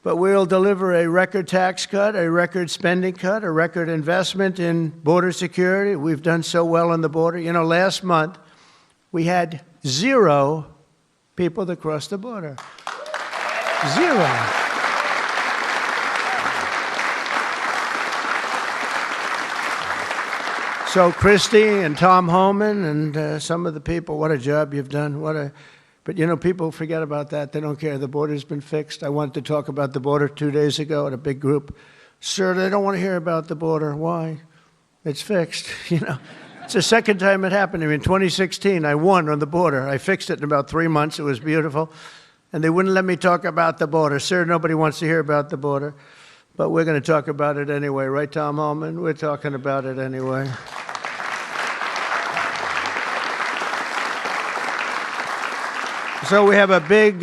But we'll deliver a record tax cut, a record spending cut, a record investment in border security. We've done so well on the border. You know, last month we had 0 people that crossed the border. 0. So Christie and Tom Homan and some of the people, what a job you've done. But, you know, people forget about that. They don't care. The border's been fixed. I wanted to talk about the border 2 days ago at a big group. Sir, they don't want to hear about the border. Why? It's fixed, you know. It's the second time it happened to me. In 2016, I won on the border. I fixed it in about 3 months. It was beautiful. And they wouldn't let me talk about the border. Sir, nobody wants to hear about the border. But we're going to talk about it anyway. Right, Tom Homan? We're talking about it anyway. So we have a big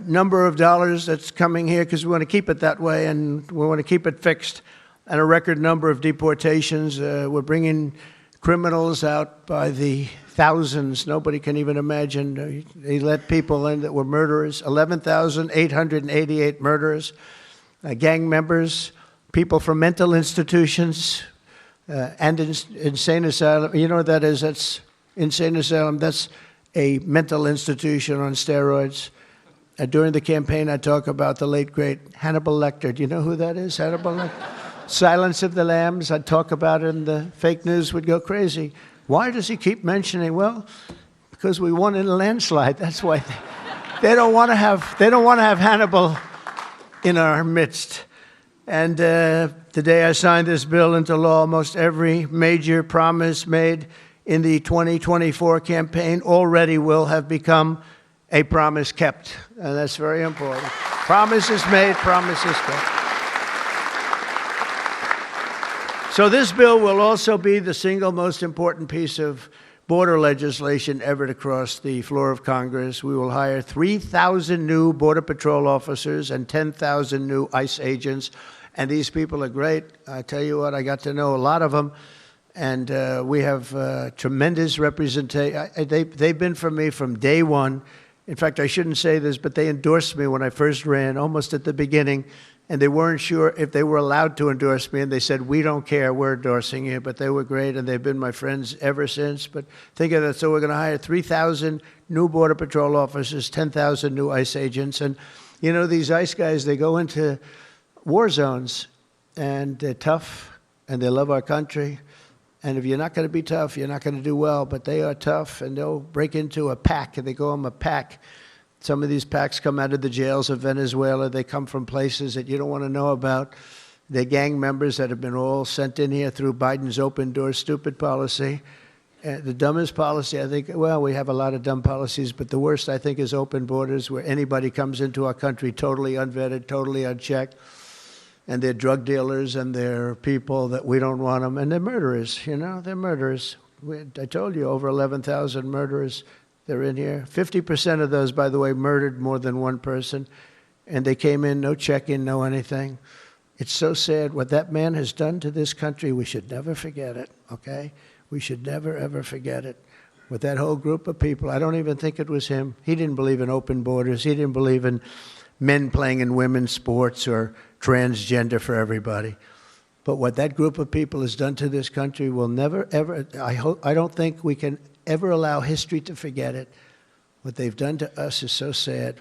number of dollars that's coming here because we want to keep it that way and we want to keep it fixed. And a record number of deportations. We're bringing criminals out by the thousands. Nobody can even imagine. They let people in that were murderers. 11,888 murderers, gang members, people from mental institutions and insane asylum. You know what that is? That's insane asylum. That's a mental institution on steroids. During the campaign, I talk about the late, great Hannibal Lecter. Do you know who that is, Hannibal Lecter? Silence of the Lambs. I'd talk about it and the fake news would go crazy. Why does he keep mentioning? Well, because we won in a landslide. That's why they don't want to have Hannibal in our midst. And the day I signed this bill into law, almost every major promise made in the 2024 campaign already will have become a promise kept. And that's very important. Promises made, promises kept. So this bill will also be the single most important piece of border legislation ever to cross the floor of Congress. We will hire 3,000 new Border Patrol officers and 10,000 new ICE agents. And these people are great. I tell you what, I got to know a lot of them. And we have tremendous representation. They've been for me from day one. In fact, I shouldn't say this, but they endorsed me when I first ran, almost at the beginning. And they weren't sure if they were allowed to endorse me. And they said, we don't care, we're endorsing you. But they were great, and they've been my friends ever since. But think of that. So we're going to hire 3,000 new Border Patrol officers, 10,000 new ICE agents. And, you know, these ICE guys, they go into war zones, and they're tough, and they love our country. And if you're not going to be tough, you're not going to do well. But they are tough, and they'll break into a pack, and they call them a pack. Some of these packs come out of the jails of Venezuela. They come from places that you don't want to know about. They're gang members that have been all sent in here through Biden's open door stupid policy. The dumbest policy, I think, well, we have a lot of dumb policies, but the worst, I think, is open borders, where anybody comes into our country totally unvetted, totally unchecked. And they're drug dealers, and they're people that we don't want them. And they're murderers, you know, they're murderers. I told you, over 11,000 murderers, they're in here. 50% of those, by the way, murdered more than one person. And they came in, no check-in, no anything. It's so sad. What that man has done to this country, we should never forget it, okay? We should never, ever forget it. With that whole group of people, I don't even think it was him. He didn't believe in open borders. He didn't believe in men playing in women's sports or transgender for everybody. But what that group of people has done to this country will never, ever, I don't think we can ever allow history to forget it. What they've done to us is so sad.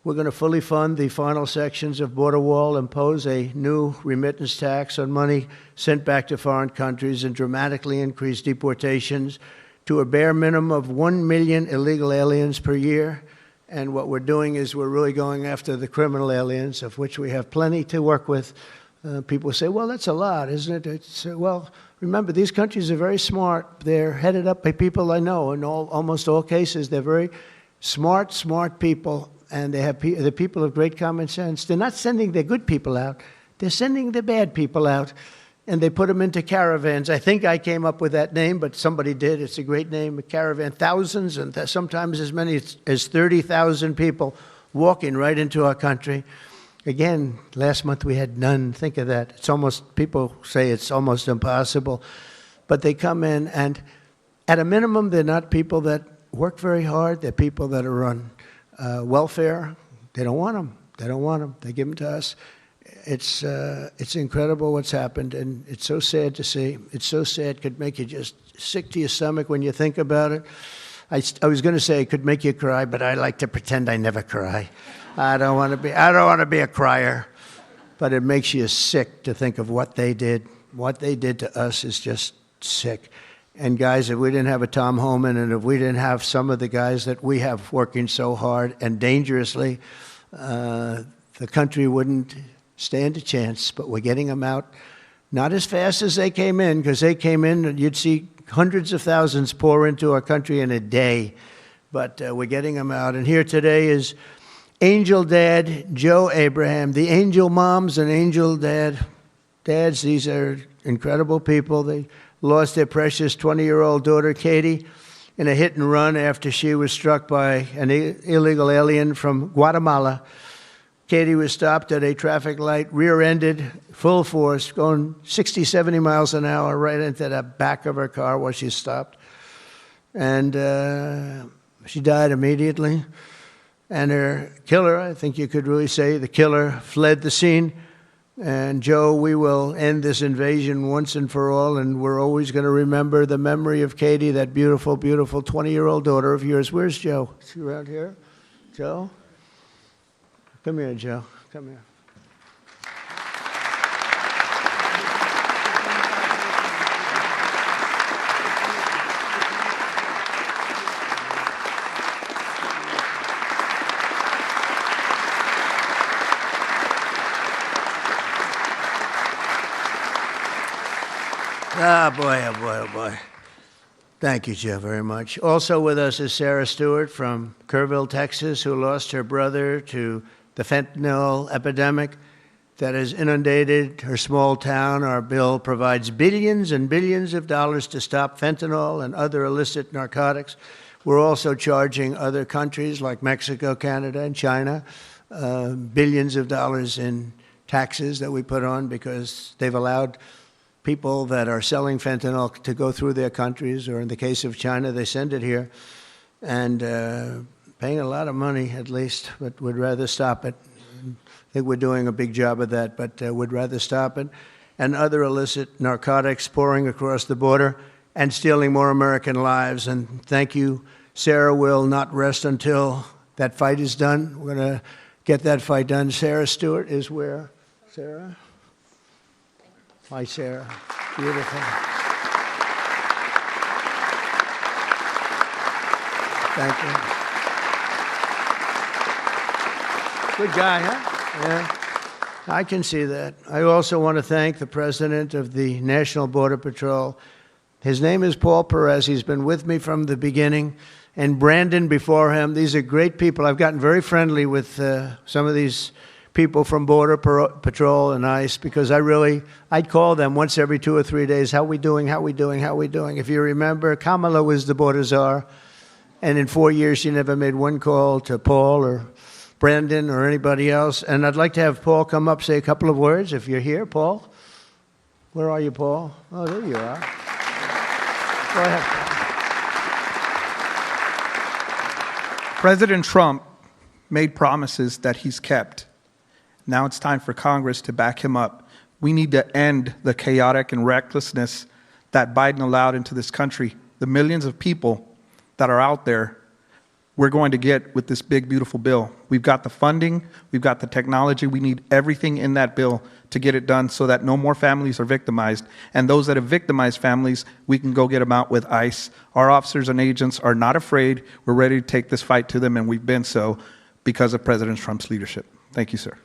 We're going to fully fund the final sections of Border Wall, impose a new remittance tax on money sent back to foreign countries, and dramatically increase deportations to a bare minimum of 1 million illegal aliens per year. And what we're doing is we're really going after the criminal aliens, of which we have plenty to work with. People say, well, that's a lot, isn't it? Well, remember, these countries are very smart. They're headed up by people I know. In almost all cases, they're very smart people, and they're people of great common sense. They're not sending their good people out. They're sending the bad people out, and they put them into caravans. I think I came up with that name, but somebody did. It's a great name, a caravan. Thousands and sometimes as many as 30,000 people walking right into our country. Again, last month we had none. Think of that. It's almost, people say it's almost impossible. But they come in, and at a minimum, they're not people that work very hard. They're people that are on welfare. They don't want them. They don't want them. They give them to us. It's incredible what's happened, and it's so sad to see. It's so sad. It could make you just sick to your stomach when you think about it. I was going to say it could make you cry, but I like to pretend I never cry. I don't want to be a crier, but it makes you sick to think of what they did. What they did to us is just sick. And guys, if we didn't have a Tom Homan, and if we didn't have some of the guys that we have working so hard and dangerously, the country wouldn't stand a chance. But we're getting them out, not as fast as they came in, because they came in and you'd see hundreds of thousands pour into our country in a day. But we're getting them out. And here today is Angel Dad Joe Abraham, the Angel Moms and Angel Dads. These are incredible people. They lost their precious 20-year-old daughter, Katie, in a hit and run after she was struck by an illegal alien from Guatemala. Katie was stopped at a traffic light, rear-ended, full force, going 60, 70 miles an hour right into the back of her car while she stopped. And she died immediately. And her killer, I think you could really say the killer, fled the scene. And Joe, we will end this invasion once and for all, and we're always going to remember the memory of Katie, that beautiful, beautiful 20-year-old daughter of yours. Where's Joe? Is she around here? Joe? Come here, Joe. Come here. Ah, boy, oh, boy, oh, boy. Thank you, Joe, very much. Also with us is Sarah Stewart from Kerrville, Texas, who lost her brother to the fentanyl epidemic that has inundated her small town. Our bill provides billions and billions of dollars to stop fentanyl and other illicit narcotics. We're also charging other countries like Mexico, Canada, and China billions of dollars in taxes that we put on because they've allowed people that are selling fentanyl to go through their countries, or in the case of China, they send it here, and paying a lot of money at least, but would rather stop it. I think we're doing a big job of that, but would rather stop it. And other illicit narcotics pouring across the border and stealing more American lives. And thank you, Sarah will not rest until that fight is done. We're going to get that fight done. Sarah Stewart is where? Sarah? Hi, Sarah. Beautiful. Thank you. Good guy, huh? Yeah. I can see that. I also want to thank the president of the National Border Patrol. His name is Paul Perez. He's been with me from the beginning. And Brandon before him. These are great people. I've gotten very friendly with some of these people from Border Patrol and ICE, because I'd call them once every 2 or 3 days. How we doing? How we doing? How we doing? If you remember, Kamala was the border czar, and in 4 years she never made one call to Paul or Brandon or anybody else. And I'd like to have Paul come up, say a couple of words, if you're here. Paul? Where are you, Paul? Oh, there you are. Go ahead, Paul. President Trump made promises that he's kept. Now it's time for Congress to back him up. We need to end the chaotic and recklessness that Biden allowed into this country. The millions of people that are out there, we're going to get with this big, beautiful bill. We've got the funding, we've got the technology, we need everything in that bill to get it done so that no more families are victimized. And those that have victimized families, we can go get them out with ICE. Our officers and agents are not afraid. We're ready to take this fight to them, and we've been so because of President Trump's leadership. Thank you, sir.